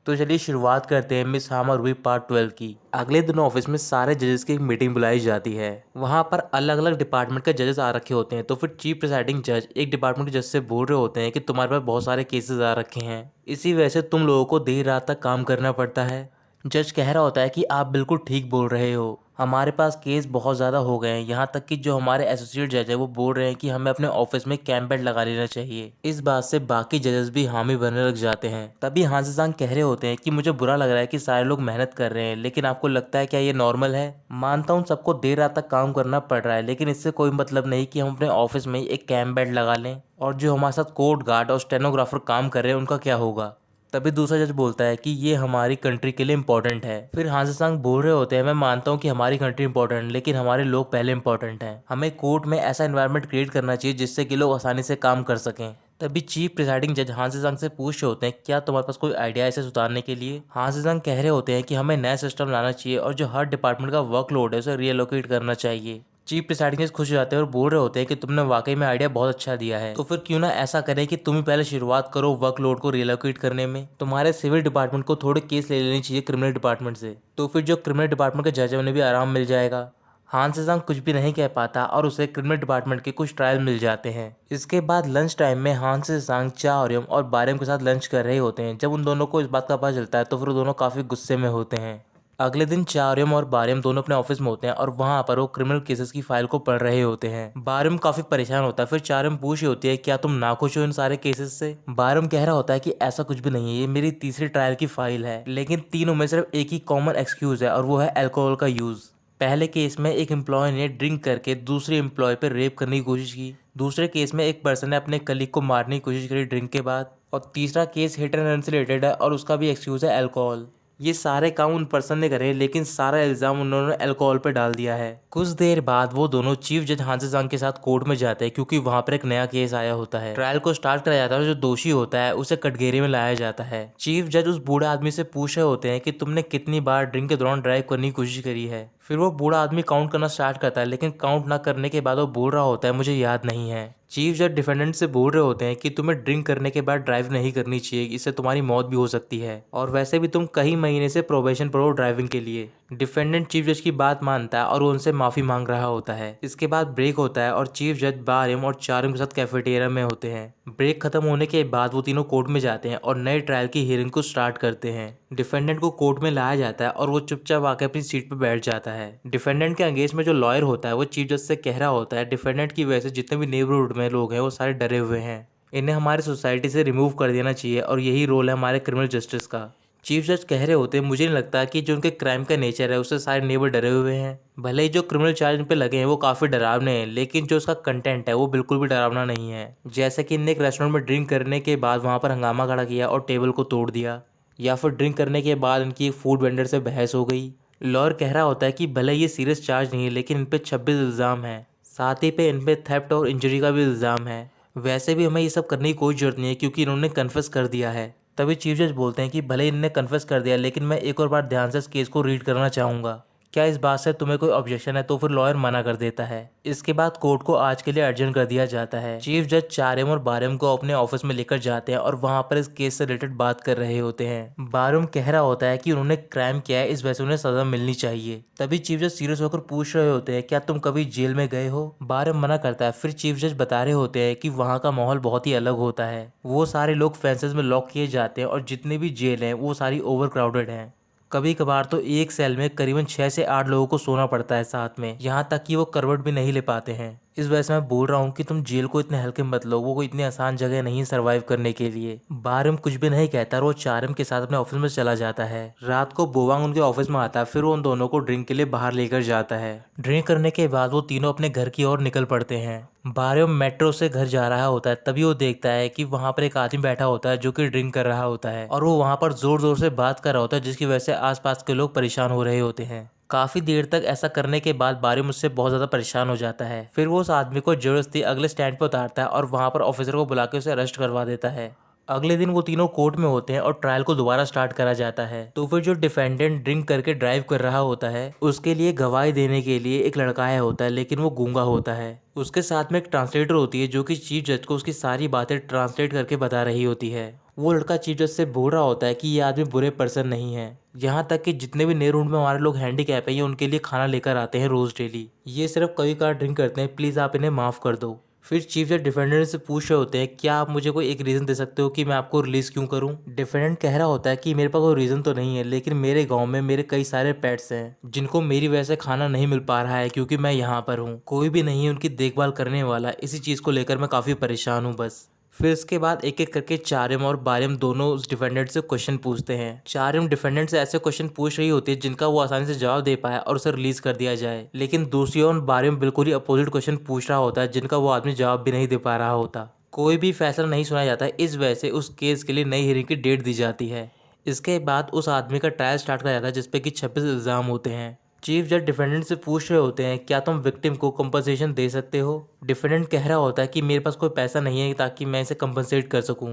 तो चलिए शुरुआत करते हैं मिस हामा रूबी पार्ट 12 की। अगले दिन ऑफिस में सारे जजेस की एक मीटिंग बुलाई जाती है। वहाँ पर अलग अलग डिपार्टमेंट के जजेस आ रखे होते हैं। तो फिर चीफ प्रिसाइडिंग जज एक डिपार्टमेंट के जज से बोल रहे होते हैं कि तुम्हारे पास बहुत सारे केसेस आ रखे हैं, इसी वजह से तुम लोगों को देर रात तक काम करना पड़ता है। जज कह रहा होता है कि आप बिल्कुल ठीक बोल रहे हो, हमारे पास केस बहुत ज़्यादा हो गए हैं। यहाँ तक कि जो हमारे एसोसिएट जज है वो बोल रहे हैं कि हमें अपने ऑफिस में कैंप बेड लगा लेना चाहिए। इस बात से बाकी जजेस भी हामी भरने लग जाते हैं। तभी हांसे सांग कह रहे होते हैं कि मुझे बुरा लग रहा है कि सारे लोग मेहनत कर रहे हैं, लेकिन आपको लगता है क्या ये नॉर्मल है? मानता हूँ सबको देर रात तक काम करना पड़ रहा है, लेकिन इससे कोई मतलब नहीं कि हम अपने ऑफिस में एक कैंप बेड लगा लें। और जो हमारे साथ कोर्ट गार्ड और स्टेनोग्राफर काम कर रहे हैं उनका क्या होगा? तभी दूसरा जज बोलता है कि ये हमारी कंट्री के लिए इंपॉर्टेंट है। फिर हांसे सांग बोल रहे होते हैं, मैं मानता हूँ कि हमारी कंट्री इंपॉर्टेंट है, लेकिन हमारे लोग पहले इंपॉर्टेंट हैं। हमें कोर्ट में ऐसा एनवायरनमेंट क्रिएट करना चाहिए जिससे कि लोग आसानी से काम कर सकें। तभी चीफ प्रिसाइडिंग जज हांसे सांग से पूछ रहे होते हैं, क्या तुम्हारे पास कोई आइडिया है इसे सुधारने के लिए? हांसे सांग कह रहे होते हैं कि हमें नया सिस्टम लाना चाहिए और जो हर डिपार्टमेंट का वर्कलोड है उसे रीएलोकेट करना चाहिए। चीफ प्रिसाइडिंग जज खुश हो जाते हैं और बोल रहे होते हैं कि तुमने वाकई में आइडिया बहुत अच्छा दिया है, तो फिर क्यों ना ऐसा करें कि तुम ही पहले शुरुआत करो वर्कलोड को रिलोकेट करने में। तुम्हारे सिविल डिपार्टमेंट को थोड़े केस ले लेनी चाहिए क्रिमिनल डिपार्टमेंट से, तो फिर जो क्रिमिनल डिपार्टमेंट के जज है उन्हें भी आराम मिल जाएगा। हांसे सांग कुछ भी नहीं कह पाता और उसे क्रिमिनल डिपार्टमेंट के कुछ ट्रायल मिल जाते हैं। इसके बाद लंच टाइम में हांसे सांग चाओरियम और बारेम के साथ लंच कर रहे होते हैं। जब उन दोनों को इस बात का पता चलता है तो फिर वो दोनों काफ़ी गुस्से में होते हैं। अगले दिन चार्यम और बारियम दोनों अपने ऑफिस में होते हैं और वहां पर वो क्रिमिनल केसेस की फाइल को पढ़ रहे होते हैं। बारियम काफी परेशान होता है। फिर चार्यम पूछ रही होती है, क्या तुम नाखुश हो इन सारे केसेस से? बारियम कह रहा होता है कि ऐसा कुछ भी नहीं है, ये मेरी तीसरी ट्रायल की फाइल है, लेकिन तीनों में सिर्फ एक ही कॉमन एक्सक्यूज है और वो है अल्कोहल का यूज। पहले केस में एक एम्प्लॉय ने ड्रिंक करके दूसरे एम्प्लॉय पर रेप करने की कोशिश की। दूसरे केस में एक पर्सन ने अपने कलीग को मारने की कोशिश करी ड्रिंक के बाद। और तीसरा केस हिट एंड रन से रिलेटेड है और उसका भी एक्सक्यूज है अल्कोहल। ये सारे काम उन पर्सन ने करे, लेकिन सारा इल्जाम उन्होंने अल्कोहल पे डाल दिया है। कुछ देर बाद वो दोनों चीफ जज हांसे सांग के साथ कोर्ट में जाते हैं, क्योंकि वहां पर एक नया केस आया होता है। ट्रायल को स्टार्ट कराया जाता है और जो दोषी होता है उसे कटघरे में लाया जाता है। चीफ जज उस बूढ़े आदमी से पूछ रहे होते हैं कि तुमने कितनी बार ड्रिंक के दौरान ड्राइव करने की कोशिश करी है। फिर वो बूढ़ा आदमी काउंट करना स्टार्ट करता है, लेकिन काउंट ना करने के बाद वो बोल रहा होता है, मुझे याद नहीं है। चीफ जज डिफेंडेंट से बोल रहे होते हैं कि तुम्हें ड्रिंक करने के बाद ड्राइव नहीं करनी चाहिए, इससे तुम्हारी मौत भी हो सकती है, और वैसे भी तुम कई महीने से प्रोबेशन पर हो ड्राइविंग के लिए। डिफेंडेंट चीफ जज की बात मानता है और वो उनसे माफी मांग रहा होता है। इसके बाद ब्रेक होता है और चीफ जज बारिम और चारिम के साथ कैफेटेरिया में होते हैं। ब्रेक खत्म होने के बाद वो तीनों कोर्ट में जाते हैं और नए ट्रायल की हियरिंग को स्टार्ट करते हैं। डिफेंडेंट को कोर्ट में लाया जाता है और वो चुपचाप आकर अपनी सीट पर बैठ जाता है। डिफेंडेंट के अगेंस्ट में जो लॉयर होता है वो चीफ जज से कह रहा होता है, डिफेंडेंट की वजह से जितने भी नेबरहुड में लोग हैं वो सारे डरे हुए हैं, इन्हें हमारी सोसाइटी से रिमूव कर देना चाहिए और यही रोल है हमारे क्रिमिनल जस्टिस का। चीफ जज कह रहे होते हैं, मुझे नहीं लगता कि जो उनके क्राइम का नेचर है उससे सारे नेबर डरे हुए हैं। भले ही जो क्रिमिनल चार्ज इन पे लगे हैं वो काफ़ी डरावने हैं, लेकिन जो उसका कंटेंट है वो बिल्कुल भी डरावना नहीं है। जैसे कि इनने एक रेस्टोरेंट में ड्रिंक करने के बाद वहाँ पर हंगामा खड़ा किया और टेबल को तोड़ दिया, या फिर ड्रिंक करने के बाद इनकी एक फूड वेंडर से बहस हो गई। लॉयर कह रहा होता है कि भले ये सीरियस चार्ज नहीं है, लेकिन इन पे 26 इल्ज़ाम है, साथ ही पे इन पे थेफ्ट और इंजरी का भी इल्ज़ाम है। वैसे भी हमें ये सब करने की कोई जरूरत नहीं है, क्योंकि इन्होंने कन्फेस कर दिया है। तभी चीफ जज बोलते हैं कि भले इन्होंने कन्फेस कर दिया, लेकिन मैं एक और बार ध्यान से इस केस को रीड करना चाहूँगा, क्या इस बात से तुम्हें कोई ऑब्जेक्शन है? तो फिर लॉयर मना कर देता है। इसके बाद कोर्ट को आज के लिए अर्जेंट कर दिया जाता है। चीफ जज चारेम और बारेम को अपने ऑफिस में लेकर जाते हैं और वहां पर इस केस से रिलेटेड बात कर रहे होते हैं। बारेम कह रहा होता है कि उन्होंने क्राइम किया है, इस वजह से उन्हें सजा मिलनी चाहिए। तभी चीफ जज सीरियस होकर पूछ रहे होते हैं, क्या तुम कभी जेल में गए हो? बारेम मना करता है। फिर चीफ जज बता रहे होते हैं कि वहाँ का माहौल बहुत ही अलग होता है, वो सारे लोग फेंसेस में लॉक किए जाते हैं और जितनी भी जेल हैं वो सारी ओवर क्राउडेड हैं। कभी कभार तो एक सेल में करीबन 6 से 8 लोगों को सोना पड़ता है साथ में, यहाँ तक कि वो करवट भी नहीं ले पाते हैं। इस वजह से मैं बोल रहा हूँ कि तुम जेल को इतने हल्के मत लो, वो कोई इतनी आसान जगह नहीं है सर्वाइव करने के लिए। बारम कुछ भी नहीं कहता और वो चारम के साथ अपने ऑफिस में चला जाता है। रात को बोवांग उनके ऑफिस में आता है, फिर वो उन दोनों को ड्रिंक के लिए बाहर लेकर जाता है। ड्रिंक करने के बाद वो तीनों अपने घर की ओर निकल पड़ते हैं। बारम मेट्रो से घर जा रहा होता है, तभी वो देखता है कि वहाँ पर एक आदमी बैठा होता है जो कि ड्रिंक कर रहा होता है और वो वहाँ पर जोर जोर से बात कर रहा होता है, जिसकी वजह से आसपास के लोग परेशान हो रहे होते हैं। काफी देर तक ऐसा करने के बाद बारिम उससे बहुत ज्यादा परेशान हो जाता है। फिर वो उस आदमी को जबरदस्ती अगले स्टैंड पर उतारता है और वहां पर ऑफिसर को बुला के उसे अरेस्ट करवा देता है। अगले दिन वो तीनों कोर्ट में होते हैं और ट्रायल को दोबारा स्टार्ट करा जाता है। तो फिर जो डिफेंडेंट ड्रिंक करके ड्राइव कर रहा होता है उसके लिए गवाही देने के लिए एक लड़का आया होता है, लेकिन वो गूंगा होता है। उसके साथ में एक ट्रांसलेटर होती है जो कि चीफ जज को उसकी सारी बातें ट्रांसलेट करके बता रही होती है। वो लड़का चीफ जज से बोल रहा होता है कि ये आदमी बुरे पर्सन नहीं है। यहाँ तक कि जितने भी नए रूम में हमारे लोग हैंडीकैप हैं ये उनके लिए खाना लेकर आते हैं रोज डेली। ये सिर्फ कभी कभार ड्रिंक करते हैं, प्लीज़ आप इन्हें माफ़ कर दो। फिर चीफ जज डिफेंडेंट से पूछ रहे होते हैं क्या आप मुझे कोई एक रीज़न दे सकते हो कि मैं आपको रिलीज़ क्यों करूं। डिफेंडेंट कह रहा होता है कि मेरे पास कोई रीज़न तो नहीं है, लेकिन मेरे गांव में मेरे कई सारे पेट्स हैं जिनको मेरी वजह से खाना नहीं मिल पा रहा है क्योंकि मैं यहाँ पर हूँ। कोई भी नहीं है उनकी देखभाल करने वाला। इसी चीज़ को लेकर मैं काफ़ी परेशान हूँ बस। फिर इसके बाद एक एक करके चारिम और बारिम दोनों उस डिफेंडेंट से क्वेश्चन पूछते हैं। चारिम डिफेंडेंट से ऐसे क्वेश्चन पूछ रही होती है जिनका वो आसानी से जवाब दे पाए और उसे रिलीज कर दिया जाए, लेकिन दूसरी ओर बारिम बिल्कुल ही अपोजिट क्वेश्चन पूछ रहा होता है जिनका वो आदमी जवाब भी नहीं दे पा रहा होता। कोई भी फैसला नहीं सुना जाता है, इस वजह से उस केस के लिए नई हियरिंग की डेट दी जाती है। इसके बाद उस आदमी का ट्रायल स्टार्ट किया जाता है जिसपे कि 26 इल्ज़ाम होते हैं। चीफ जज डिफेंडेंट से पूछ रहे होते हैं क्या तुम विक्टिम को कंपनसेशन दे सकते हो। डिफेंडेंट कह रहा होता है कि मेरे पास कोई पैसा नहीं है ताकि मैं इसे कंपनसेट कर सकूं।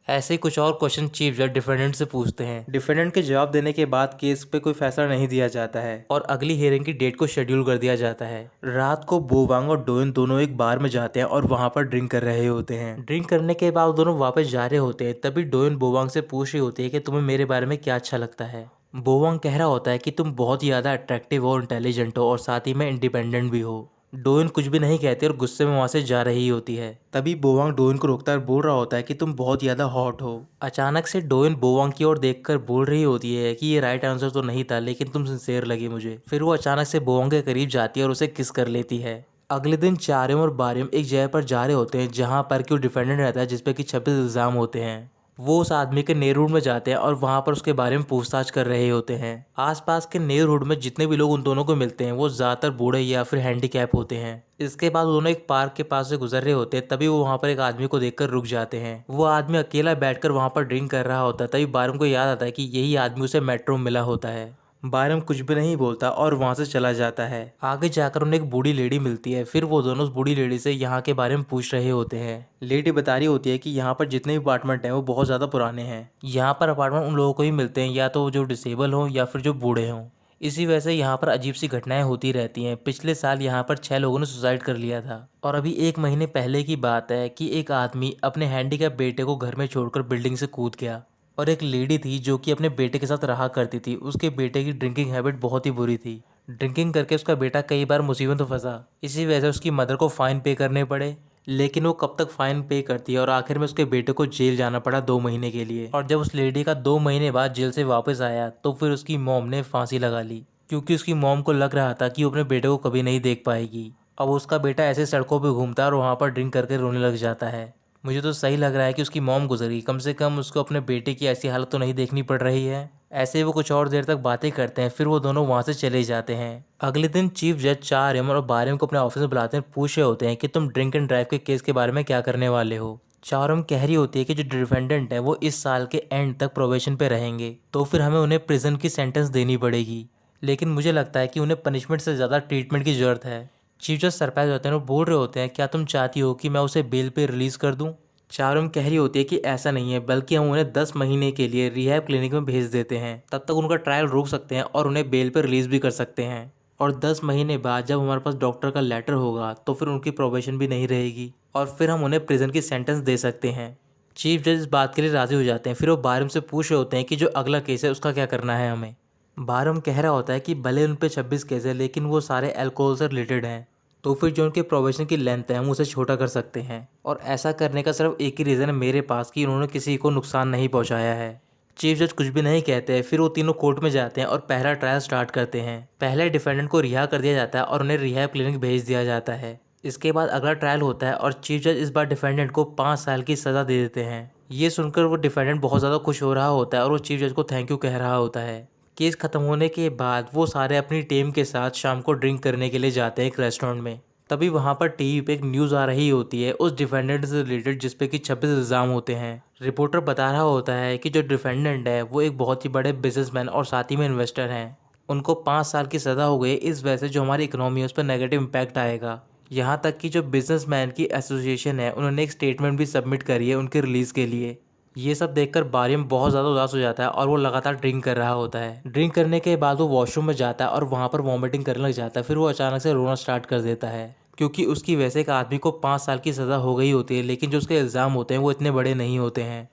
ऐसे ही कुछ और क्वेश्चन चीफ जज डिफेंडेंट से पूछते हैं। डिफेंडेंट के जवाब देने के बाद केस पे कोई फैसला नहीं दिया जाता है और अगली हियरिंग की डेट को शेड्यूल कर दिया जाता है। रात को बोवांग और डोइन दोनों एक बार में जाते हैं और वहां पर ड्रिंक कर रहे होते हैं। ड्रिंक करने के बाद दोनों वापस जा रहे होते हैं, तभी डोइन बोवांग से पूछ रही होती है कि तुम्हें मेरे बारे में क्या अच्छा लगता है। बोवांग कह रहा होता है कि तुम बहुत ही ज़्यादा अट्रैक्टिव हो, इंटेलिजेंट हो और साथ ही में इंडिपेंडेंट भी हो। डोइन कुछ भी नहीं कहती और गुस्से में वहाँ से जा रही होती है। तभी बोवांग डोइन को रोकता है और बोल रहा होता है कि तुम बहुत ज़्यादा हॉट हो। अचानक से डोइन बोवांग की ओर देखकर बोल रही होती है कि ये राइट आंसर तो नहीं था, लेकिन तुम सिंसेयर लगी मुझे। फिर वो अचानक से बोवांग के करीब जाती है और उसे किस कर लेती है। अगले दिन चारिम और बारिम एक जगह पर जा रहे होते हैं जहाँ पर कि वो डिफेंडेंट रहता है जिसपे कि 26 इल्ज़ाम होते हैं। वो उस आदमी के नेबरहुड में जाते हैं और वहाँ पर उसके बारे में पूछताछ कर रहे होते हैं। आसपास के नेबरहुड में जितने भी लोग उन दोनों को मिलते हैं वो ज़्यादातर बूढ़े या फिर हैंडीकैप होते हैं। इसके बाद वो दोनों एक पार्क के पास से गुजर रहे होते हैं, तभी वो वहाँ पर एक आदमी को देखकर रुक जाते हैं। वो आदमी अकेला बैठकर वहाँ पर ड्रिंक कर रहा होता है। तभी बारम को याद आता है कि यही आदमी उसे मेट्रो में मिला होता है। बारम कुछ भी नहीं बोलता और वहाँ से चला जाता है। आगे जाकर उन्हें एक बूढ़ी लेडी मिलती है। फिर वो दोनों उस बूढ़ी लेडी से यहाँ के बारे में पूछ रहे होते हैं। लेडी बता रही होती है कि यहाँ पर जितने भी अपार्टमेंट हैं वो बहुत ज़्यादा पुराने हैं। यहाँ पर अपार्टमेंट उन लोगों को ही मिलते हैं या तो जो डिसेबल हों या फिर जो बूढ़े हों। इसी वजह से यहाँ पर अजीब सी घटनाएं होती रहती हैं। पिछले साल यहाँ पर 6 लोगों ने सुसाइड कर लिया था। और अभी 1 महीने पहले की बात है कि एक आदमी अपने हैंडीकैप बेटे को घर में छोड़कर बिल्डिंग से कूद गया। और एक लेडी थी जो कि अपने बेटे के साथ रहा करती थी। उसके बेटे की ड्रिंकिंग हैबिट बहुत ही बुरी थी। ड्रिंकिंग करके उसका बेटा कई बार मुसीबत में फंसा। इसी वजह से उसकी मदर को फ़ाइन पे करने पड़े, लेकिन वो कब तक फ़ाइन पे करती है और आखिर में उसके बेटे को जेल जाना पड़ा 2 महीने के लिए। और जब उस लेडी का 2 महीने बाद जेल से वापस आया तो फिर उसकी मॉम ने फांसी लगा ली, क्योंकि उसकी मॉम को लग रहा था कि वो अपने बेटे को कभी नहीं देख पाएगी। अब उसका बेटा ऐसे सड़कों पर घूमता है और वहाँ पर ड्रिंक करके रोने लग जाता है। मुझे तो सही लग रहा है कि उसकी मॉम गुजरी, कम से कम उसको अपने बेटे की ऐसी हालत तो नहीं देखनी पड़ रही है। ऐसे वो कुछ और देर तक बातें करते हैं, फिर वो दोनों वहाँ से चले जाते हैं। अगले दिन चीफ जज चारिम और बारिम को अपने ऑफिस में बुलाते हैं। पूछ रहे होते हैं कि तुम ड्रिंक एंड ड्राइव के केस के बारे में क्या करने वाले हो। चारिम कह रही होती है कि जो डिफेंडेंट है वो इस साल के एंड तक प्रोबेशन पे रहेंगे, तो फिर हमें उन्हें प्रिजन की सेंटेंस देनी पड़ेगी। लेकिन मुझे लगता है कि उन्हें पनिशमेंट से ज़्यादा ट्रीटमेंट की ज़रूरत है। चीफ जज सरप्राइज होते हैं और बोल रहे होते हैं क्या तुम चाहती हो कि मैं उसे बेल पे रिलीज़ कर दूँ। चारुम कह रही होती है कि ऐसा नहीं है, बल्कि हम उन्हें 10 महीने के लिए रिहैब क्लिनिक में भेज देते हैं। तब तक उनका ट्रायल रोक सकते हैं और उन्हें बेल पर रिलीज़ भी कर सकते हैं। और 10 महीने बाद जब हमारे पास डॉक्टर का लेटर होगा तो फिर उनकी प्रोबेशन भी नहीं रहेगी और फिर हम उन्हें प्रिजन की सेंटेंस दे सकते हैं। चीफ जज इस बात के लिए राज़ी हो जाते हैं। फिर वो बारम से पूछ रहे होते हैं कि जो अगला केस है उसका क्या करना है हमें। बारम कह रहा होता है कि भले उन पर 26 केस है, लेकिन वो सारे अल्कोहल से रिलेटेड हैं, तो फिर जो उनके प्रोबेशन की लेंथ है हम उसे छोटा कर सकते हैं। और ऐसा करने का सिर्फ एक ही रीज़न है मेरे पास कि उन्होंने किसी को नुकसान नहीं पहुंचाया है। चीफ जज कुछ भी नहीं कहते हैं। फिर वो तीनों कोर्ट में जाते हैं और पहला ट्रायल स्टार्ट करते हैं। पहले डिफेंडेंट को रिहा कर दिया जाता है और उन्हें रिहैब क्लिनिक भेज दिया जाता है। इसके बाद अगला ट्रायल होता है और चीफ जज इस बार डिफेंडेंट को 5 साल की सज़ा दे देते हैं। ये सुनकर वो डिफेंडेंट बहुत ज़्यादा खुश हो रहा होता है और वो चीफ जज को थैंक यू कह रहा होता है। केस ख़त्म होने के बाद वो सारे अपनी टीम के साथ शाम को ड्रिंक करने के लिए जाते हैं एक रेस्टोरेंट में। तभी वहाँ पर टीवी पे एक न्यूज़ आ रही होती है उस डिफेंडेंट से रिलेटेड जिसपे कि 26 इल्ज़ाम होते हैं। रिपोर्टर बता रहा होता है कि जो डिफेंडेंट है वो एक बहुत ही बड़े बिजनेसमैन और साथ ही में इन्वेस्टर हैं। उनको 5 साल की सज़ा हो गई, इस वजह से जो हमारी इकोनॉमी है उस पर नेगेटिव इम्पैक्ट आएगा। यहाँ तक कि जो बिजनेसमैन की एसोसिएशन है उन्होंने एक स्टेटमेंट भी सबमिट करी है उनके रिलीज़ के लिए। ये सब देखकर बारिम बहुत ज़्यादा उदास हो जाता है और वो लगातार ड्रिंक कर रहा होता है। ड्रिंक करने के बाद वो वॉशरूम में जाता है और वहाँ पर वॉमिटिंग करने लग जाता है। फिर वो अचानक से रोना स्टार्ट कर देता है, क्योंकि उसकी वजह से एक आदमी को 5 साल की सज़ा हो गई होती है, लेकिन जो उसके इल्ज़ाम होते हैं वो इतने बड़े नहीं होते हैं।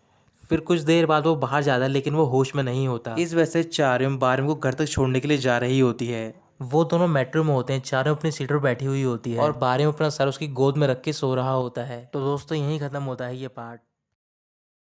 फिर कुछ देर बाद वो बाहर जाता है लेकिन वो होश में नहीं होता। इस वजह से चार्यों बारम को घर तक छोड़ने के लिए जा रही होती है। वो दोनों मेट्रो में होते हैं, चारों अपनी सीट पर बैठी हुई होती है और बारम अपना सर उसकी गोद में रख के सो रहा होता है। तो दोस्तों यहीं खत्म होता है ये पार्ट।